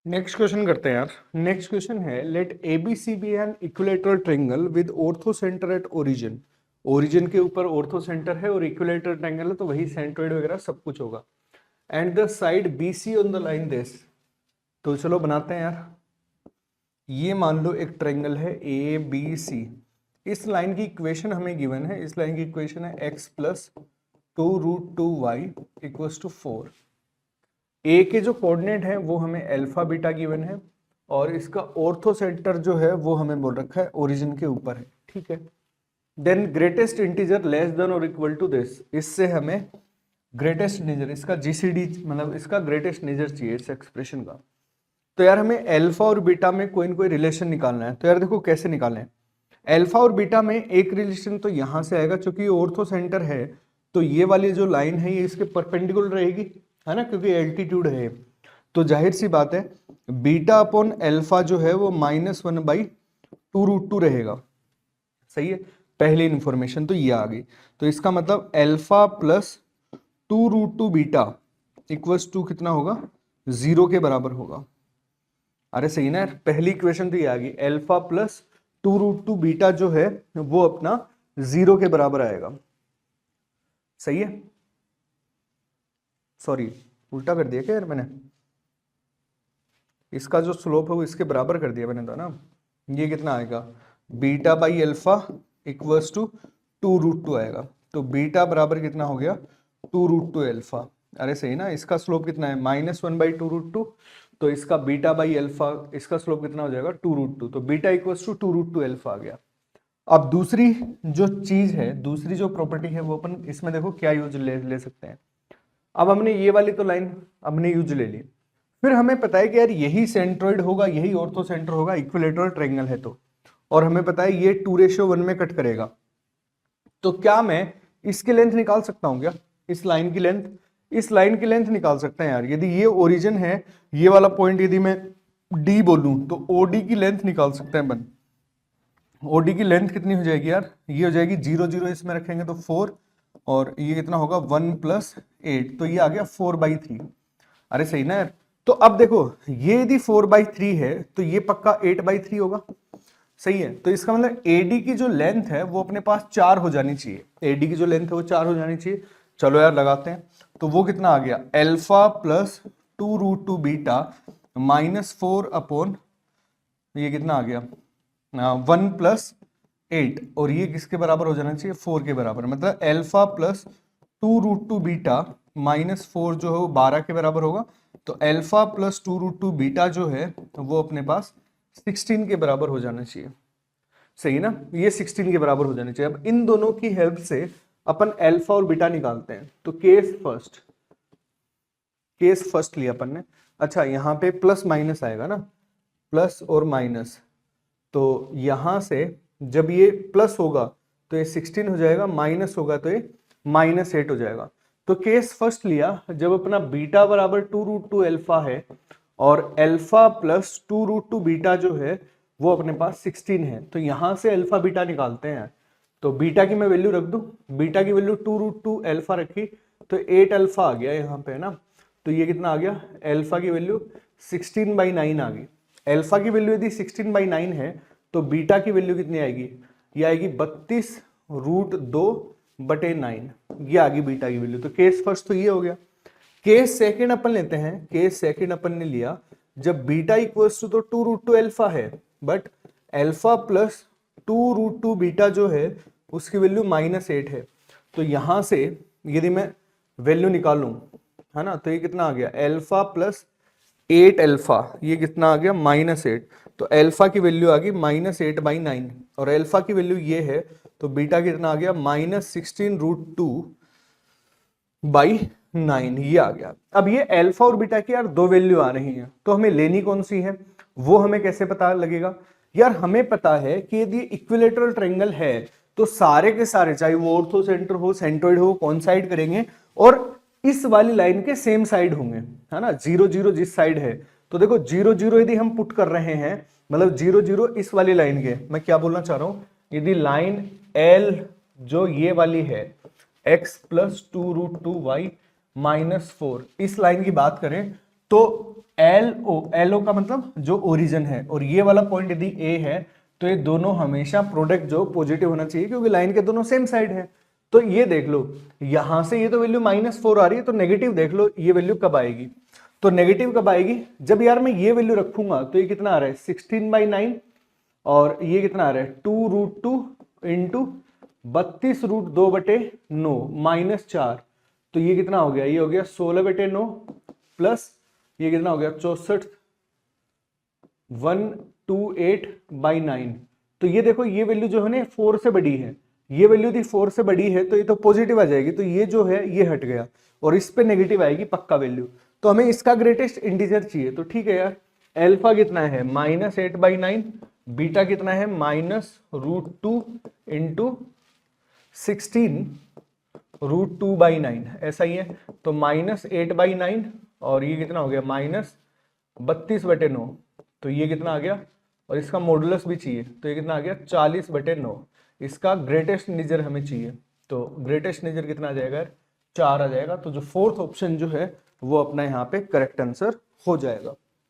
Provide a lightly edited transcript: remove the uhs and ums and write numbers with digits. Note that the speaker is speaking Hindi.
नेक्स्ट क्वेश्चन करते हैं यार। नेक्स्ट क्वेश्चन है, let ABC be an equilateral triangle with orthocentre at origin. Origin के ऊपर ऑर्थो सेंटर है और इक्विलेटरल ट्रायंगल है, तो वही सेंट्रोइड वगैरह सब कुछ होगा। And the side BC on the line this. तो चलो बनाते हैं यार। ये मान लो एक ट्रायंगल है ए बी सी। इस लाइन की इक्वेशन हमें गिवन है। इस लाइन की इक्वेशन है x plus 2√2y equals to 4। A के जो कोऑर्डिनेट है वो हमें अल्फा बीटा गिवन है और इसका ऑर्थो सेंटर जो है वो हमें बोल रखा है ओरिजिन के ऊपर है। ठीक है। Then greatest integer less than और इक्वल टू दिस। इससे हमें ग्रेटेस्ट इंटीजर, इसका जीसीडी मतलब इसका ग्रेटेस्ट इंटीजर चाहिए इस एक्सप्रेशन का। तो यार हमें अल्फा और बीटा में कोई ना कोई रिलेशन निकालना है। तो यार देखो कैसे निकालें। अल्फा और बीटा में एक रिलेशन तो यहां से आएगा, क्योंकि ऑर्थो सेंटर है तो ये वाली जो लाइन है ये इसके परपेंडिकुलर रहेगी, है ना, क्योंकि एल्टीट्यूड है। तो जाहिर सी बात है बीटा अपॉन अल्फा जो है वो -1/2√2 रहेगा। सही है, पहली इंफॉर्मेशन तो ये आ गई। तो इसका मतलब alpha plus 2√2 beta equals to कितना होगा, 0 के बराबर होगा। अरे सही ना यार, पहली इक्वेशन तो ये आ गई, अल्फा प्लस 2√2 बीटा जो है वो अपना 0 के बराबर आएगा। सही है, सॉरी उल्टा कर दिया क्या यार मैंने, इसका जो स्लोप है वो इसके बराबर कर दिया मैंने, तो ना ये कितना आएगा, beta by alpha equals to 2√2 आएगा। तो बीटा बराबर कितना हो गया, 2√2 अल्फा। अरे सही ना, इसका स्लोप कितना है -1/2√2, तो इसका बीटा बाई अल्फा इसका स्लोप कितना हो जाएगा 2√2। तो बीटा इक्वल्स टू 2√2 अल्फा आ गया। अब दूसरी जो चीज है, दूसरी जो प्रॉपर्टी है वो अपन इसमें देखो क्या यूज ले सकते हैं। अब हमने ये वाली तो लाइन हमने यूज ले ली, फिर हमें पता है कि यार यही सेंट्रोइड होगा, यही ऑर्थो सेंटर होगा, इक्विलेटरल ट्रायंगल है तो, और हमें पता है ये 2:1 में कट करेगा। तो क्या मैं इसकी लेंथ निकाल सकता हूं क्या, इस लाइन की लेंथ, इस लाइन की लेंथ निकाल सकते हैं यार। यदि ये ओरिजिन है, ये वाला पॉइंट यदि मैं डी बोलूं तो ओडी की लेंथ निकाल सकते हैं अपन। ओडी की लेंथ कितनी हो जाएगी यार, ये हो जाएगी 0 0 इसमें रखेंगे तो 4, और ये कितना होगा 1 + 8, तो ये आ गया 4/3। अरे सही ना यार। तो अब देखो ये यदि 4/3 है तो ये पक्का 8/3 होगा। सही है, तो इसका मतलब एडी की जो लेंथ है वो अपने पास 4 हो जानी चाहिए। एडी की जो लेंथ है वो 4 हो जानी चाहिए। चलो यार लगाते हैं। तो वो कितना आ गया, अल्फा प्लस 2√2 बीटा -4 अपॉन ये कितना आ गया 1 + 8, और ये किसके बराबर हो जाना चाहिए, 4 के बराबर। मतलब अल्फा प्लस 2√2 बीटा -4 जो है वो 12 के बराबर होगा। तो अल्फा प्लस 2√2 बीटा जो है वो अपने पास 16 के बराबर हो जाना चाहिए। सही ना, ये 16 के बराबर हो जाना चाहिए। अब इन दोनों की हेल्प से अपन अल्फा और बीटा निकालते हैं। तो केस फर्स्ट लिया अपन ने। अच्छा यहाँ पे प्लस माइनस आएगा ना, प्लस और माइनस, तो यहां से जब ये प्लस होगा तो ये 16 हो जाएगा, माइनस होगा तो ये -8 हो जाएगा। तो केस फर्स्ट लिया जब अपना बीटा बराबर 2√2 अल्फा है और अल्फा प्लस 2√2 बीटा जो है वो अपने पास 16 है। तो यहां से अल्फा बीटा निकालते हैं। तो बीटा की मैं वैल्यू रख दूं, बीटा की वैल्यू 2√2 अल्फा रखी तो 8 अल्फा आ गया यहाँ पे, है ना। तो ये कितना आ गया, अल्फा की वैल्यू 16/9 आ गई। अल्फा की वैल्यू यदि 16/9 है तो बीटा की वैल्यू कितनी आएगी, ये आएगी 32√2/9, ये आ गई बीटा की वैल्यू। तो केस फर्स्ट तो ये हो गया। केस सेकंड अपन लेते हैं। केस सेकंड अपन ने लिया जब बीटा इक्वल्स टू तो 2√2 अल्फा है, बट अल्फा प्लस 2√2 बीटा जो है उसकी वैल्यू -8 है। तो यहां से यदि मैं वैल्यू निकालूं, है ना, तो ये कितना आ गया, अल्फा प्लस 8 अल्फा, ये कितना आ गया -8। तो अल्फा की वैल्यू आ गई -8/9, और अल्फा की वैल्यू ये है, तो बीटा कितना आ गया -16√2/9, ये आ गया। अब ये अल्फा और बीटा की यार दो वैल्यू आ रही हैं, तो हमें लेनी कौन सी है, वो हमें कैसे पता लगेगा। यार हमें पता है कि यदि इक्विलेटरल ट्रायंगल है तो सारे के सारे, चाहे वो ऑर्थो सेंटर हो, सेंट्रोइड हो, कोइंसाइड करेंगे और इस वाली लाइन के सेम साइड होंगे, है ना। 0 0 जिस साइड है, तो देखो 0 0 यदि हम पुट कर रहे हैं, मतलब 0 0 इस वाली लाइन के, मैं क्या बोलना चाह रहा हूं, यदि लाइन L जो ये वाली है x + 2√2y - 4 इस लाइन की बात करें तो एल ओ का मतलब जो ओरिजिन है, और ये वाला पॉइंट यदि ए है तो ये दोनों हमेशा प्रोडक्ट जो पॉजिटिव होना चाहिए, क्योंकि लाइन के दोनों सेम साइड है। तो ये देख लो यहां से ये तो वैल्यू -4 आ रही है, तो नेगेटिव देख लो ये वैल्यू कब आएगी। तो नेगेटिव कब आएगी, जब यार मैं ये वैल्यू रखूंगा तो ये कितना आ रहा है 16/9, और ये कितना आ रहा है 2√2 इंटू 32√2/9 -4, तो ये कितना हो गया, ये हो गया 16/9 प्लस ये कितना हो गया 64 128/9। तो ये देखो ये वैल्यू जो है ना 4 से बड़ी है, ये वैल्यू यदि 4 से बड़ी है तो ये तो पॉजिटिव आ जाएगी, तो ये जो है ये हट गया और इस पे नेगेटिव आएगी पक्का वैल्यू। तो हमें इसका ग्रेटेस्ट इंटीजर चाहिए, तो ठीक है यार, अल्फा कितना है -8/9, बीटा कितना है -√2 इंटू 16√2/9, ऐसा ही है। तो -8/9 और ये कितना हो गया -32/9, तो ये कितना आ गया, और इसका मॉडुलस भी चाहिए, तो ये कितना आ गया 40/9। इसका ग्रेटेस्ट इंटीजर हमें चाहिए, तो ग्रेटेस्ट इंटीजर कितना आ जाएगा 4 आ जाएगा। तो जो फोर्थ ऑप्शन जो है वो अपना यहाँ पे करेक्ट आंसर हो जाएगा।